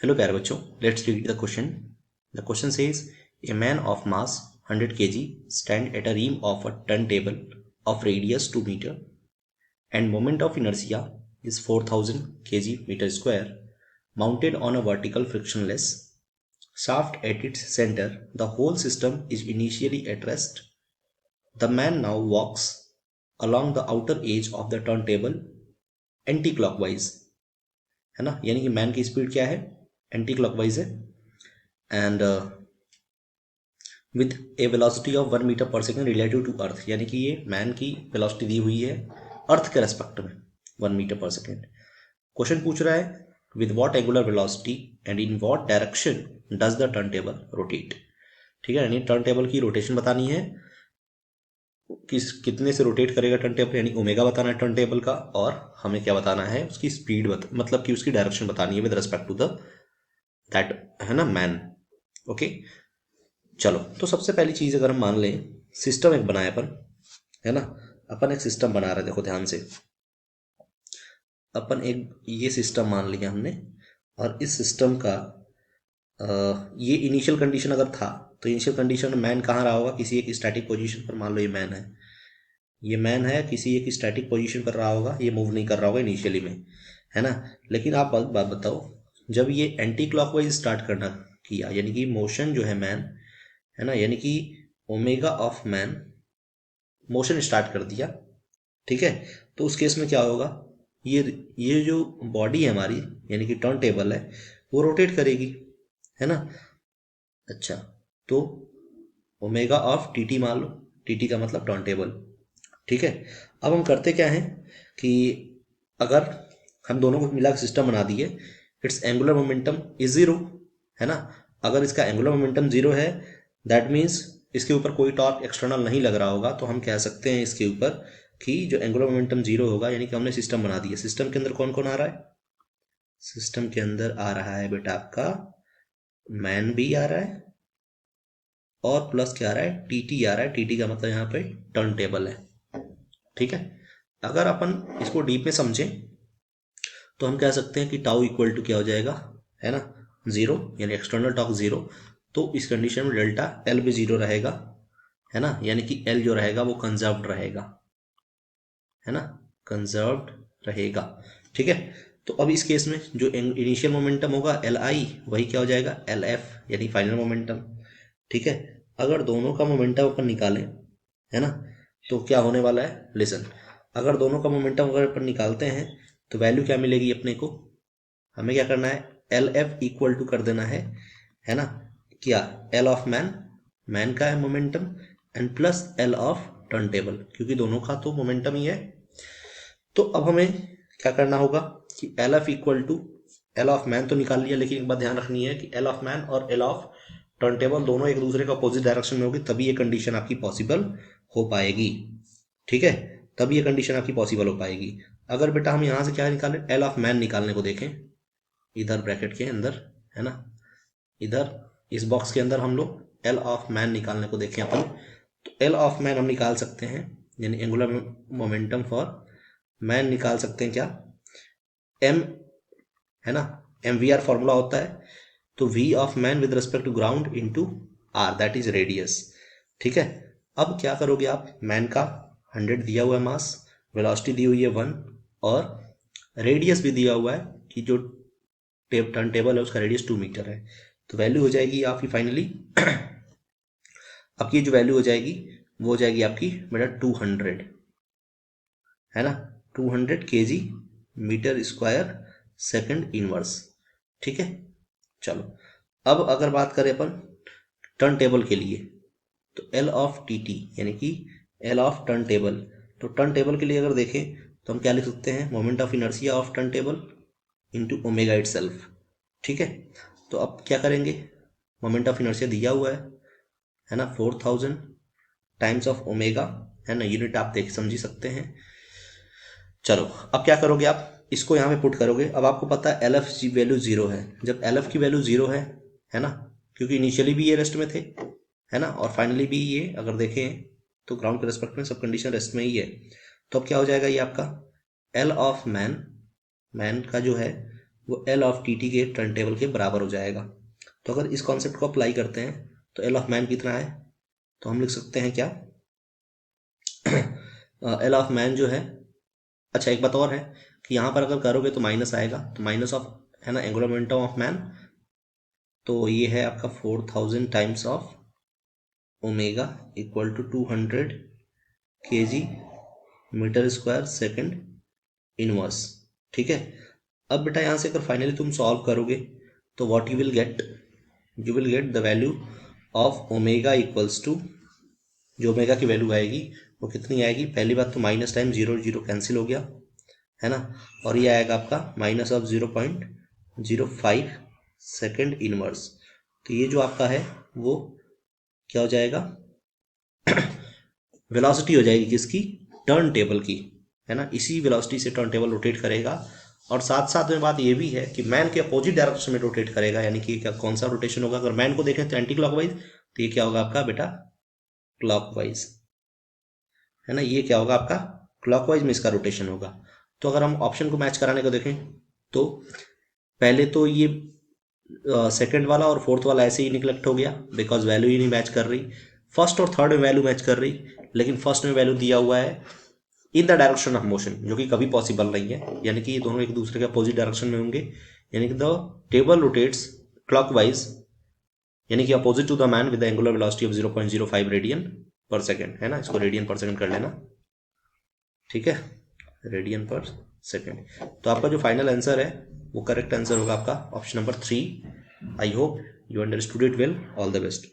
Hello प्यारे बच्चों, let's read the question. The question says a man of mass 100 kg stand at a ream of a turntable of radius 2 meter and moment of inertia is 4000 kg meter square mounted on a vertical frictionless shaft at its center. The whole system is initially at rest. The man now walks along the outer edge of the turntable anti-clockwise. है ना, यानी कि man की speed क्या है, anticlockwise है, and with a velocity of 1 metre पर second relative to Earth, यानी कि ये मैन की वेलोसिटी दी हुई है अर्थ के रेस्पेक्ट में 1 मीटर पर सेकेंड. क्वेश्चन पूछ रहा है with what angular velocity and in what direction does the turn table rotate. ठीक है, यानी टर्न टेबल की रोटेशन बतानी है, किस कितने से रोटेट करेगा टर्न टेबल, यानी ओमेगा बताना है टर्न टेबल का, और हमें क्या बताना है उसकी स्पीड मतलब कि उसकी डायरेक्शन बतानी है with respect to the that, है ना, मैन. ओके, चलो. तो सबसे पहली चीज अगर हम मान लें सिस्टम एक बनाए अपन, है ना, अपन एक सिस्टम बना रहे, देखो ध्यान से, अपन एक ये सिस्टम मान लिया हमने, और इस सिस्टम का ये इनिशियल कंडीशन अगर था तो इनिशियल कंडीशन मैन कहाँ रहा होगा, किसी एक स्टैटिक पोजीशन पर. मान लो ये मैन है, ये मैन है, किसी एक स्टैटिक पोजीशन पर रहा होगा, ये मूव नहीं कर रहा होगा इनिशियली में, है ना. लेकिन आप बात बताओ, जब ये एंटी क्लॉकवाइज स्टार्ट करना किया, यानी कि मोशन जो है मैन, है ना, यानी कि omega of man motion start कर दिया, ठीक है, तो उस केस में क्या होगा, ये जो बॉडी है हमारी, यानी कि टर्न टेबल है, वो रोटेट करेगी, है ना. अच्छा, तो ओमेगा ऑफ टी टी मान लो, टी टी का मतलब टर्न टेबल, ठीक है. अब हम करते क्या हैं कि अगर हम दोनों को मिला के सिस्टम बना दिए, it's angular momentum is zero, है ना. अगर इसका एंगुलर मोमेंटम जीरो है, दैट मीन्स इसके ऊपर कोई टॉर्क एक्सटर्नल नहीं लग रहा होगा, तो हम कह सकते हैं इसके ऊपर कि जो एंगुलर मोमेंटम जीरो होगा, यानी कि हमने सिस्टम बना दिया. सिस्टम के अंदर कौन कौन आ रहा है, सिस्टम के अंदर आ रहा है बेटा आपका मैन भी आ रहा है, और प्लस क्या आ रहा है, टीटी आ रहा है. टीटी का मतलब यहाँ पे टर्न टेबल है, ठीक है. अगर अपन इसको डीप में समझें तो हम कह सकते हैं कि टाउ इक्वल टू क्या हो जाएगा, है ना, जीरो, यानी एक्सटर्नल टॉर्क जीरो. तो इस कंडीशन में डेल्टा एल भी जीरो रहेगा, है ना, यानी कि एल जो रहेगा वो कंजर्व्ड रहेगा, है ना, कंजर्व्ड रहेगा, ठीक है. तो अब इस केस में जो इनिशियल मोमेंटम होगा एल आई, वही क्या हो जाएगा एल एफ, यानी फाइनल मोमेंटम, ठीक है. अगर दोनों का मोमेंटम अपन निकालें, है ना, तो क्या होने वाला है, लिसन. अगर दोनों का मोमेंटम अगर अपन निकालते हैं तो वैल्यू क्या मिलेगी अपने को, हमें क्या करना है, एल एफ इक्वल टू कर देना है ना, क्या, एल ऑफ मैन, मैन का है momentum, and plus L of turn table, क्योंकि दोनों का तो मोमेंटम ही है. तो अब हमें क्या करना होगा कि L F equal to L of man तो निकाल लिया, लेकिन एक बात ध्यान रखनी है कि एल ऑफ मैन और एल ऑफ टर्न टेबल दोनों एक दूसरे के अपोजिट डायरेक्शन में होगी, तभी ये कंडीशन आपकी पॉसिबल हो पाएगी, ठीक है, तभी ये कंडीशन आपकी पॉसिबल हो पाएगी. अगर बेटा हम यहाँ से क्या निकालें, एल ऑफ मैन निकालने को देखें, इधर ब्रैकेट के अंदर, है ना, इधर इस बॉक्स के अंदर हम लोग एल ऑफ मैन निकालने को देखें अपन, तो एल ऑफ मैन हम निकाल सकते हैं, यानी एंगुलर मोमेंटम फॉर मैन निकाल सकते हैं क्या, एम, है ना, एम वी आर फॉर्मूला होता है, तो V of man with respect to ground into R, that is radius, ठीक है. अब क्या करोगे आप, मैन का 100 दिया हुआ है मास, वेलोसिटी दी हुई है 1, और रेडियस भी दिया हुआ है कि जो टर्न टेबल है उसका रेडियस 2 मीटर है, तो वैल्यू हो जाएगी आपकी फाइनली आपकी जो वैल्यू हो जाएगी वो हो जाएगी आपकी बेटा 200, है ना, 200 kg metre square second inverse, ठीक है. चलो, अब अगर बात करें अपन टर्न टेबल के लिए, तो एल ऑफ टी टी, यानी कि एल ऑफ टर्न टेबल, तो टर्न टेबल के लिए अगर देखें तो हम क्या लिख सकते हैं, moment of inertia of turn table into omega itself, ठीक है. तो अब क्या करेंगे, मोमेंट ऑफ इनर्शिया दिया हुआ है ना, 4000 टाइम्स ऑफ ओमेगा, है ना, यूनिट आप देख समझ सकते हैं. चलो, अब क्या करोगे आप, इसको यहाँ पे पुट करोगे. अब आपको पता है एल एफ वैल्यू जीरो है, जब एल एफ की वैल्यू जीरो है ना, क्योंकि इनिशियली भी ये रेस्ट में थे, है ना, और फाइनली भी ये अगर देखें तो ग्राउंड के रेस्पेक्ट में सब कंडीशन रेस्ट में ही है. तो अब क्या हो जाएगा ये आपका एल ऑफ मैन, मैन का जो है वो एल ऑफ टी टी के टर्न टेबल के बराबर हो जाएगा। तो अगर इस कॉन्सेप्ट को अप्लाई करते हैं तो एल ऑफ मैन कितना है, तो हम लिख सकते हैं क्या, एल ऑफ मैन जो है, अच्छा एक बात और है कि यहाँ पर अगर करोगे तो माइनस आएगा, तो माइनस ऑफ है ना एंगुलर मोमेंटम ऑफ मैन, तो ये है आपका 4000 times of omega equal to 200 kg metre square second inverse. ठीक है, अब बेटा यहाँ से अगर फाइनली तुम सॉल्व करोगे तो what you will get the value of omega equals to, जो ओमेगा की वैल्यू आएगी वो कितनी आएगी, पहली बात तो minus time zero zero cancel हो गया है ना, और ये आएगा आपका माइनस ऑफ 0.05 सेकेंड इनवर्स। तो ये जो आपका है वो क्या हो जाएगा, वेलोसिटी हो जाएगी किसकी, टर्न टेबल की, है ना, इसी वेलोसिटी से टर्न टेबल रोटेट करेगा। और साथ साथ में बात ये भी है कि मैन के अपोजिट डायरेक्शन में रोटेट करेगा, यानी कि क्या कौन सा रोटेशन होगा, अगर मैन को देखें तो एंटी क्लॉकवाइज, तो ये क्या होगा आपका बेटा क्लॉकवाइज, है ना, ये क्या होगा आपका क्लॉकवाइज में इसका रोटेशन होगा। तो अगर हम ऑप्शन को मैच कराने को देखें तो पहले तो ये सेकंड वाला और फोर्थ वाला ऐसे ही निगलेक्ट हो गया बिकॉज वैल्यू ही नहीं मैच कर रही, फर्स्ट और थर्ड में वैल्यू मैच कर रही, लेकिन फर्स्ट में वैल्यू दिया हुआ है in the direction of motion, जो कि कभी पॉसिबल नहीं है, यानी कि ये दोनों एक दूसरे के अपोजिट डायरेक्शन में होंगे, यानी कि द टेबल रोटेट्स क्लॉकवाइज, यानी कि opposite to the man with the angular velocity of 0.05 radian पर सेकेंड, है ना, इसको रेडियन पर सेकेंड कर लेना, ठीक है, रेडियन पर सेकेंड। तो आपका जो फाइनल आंसर है वो करेक्ट आंसर होगा आपका option number 3। I hope you understood it well, all the best.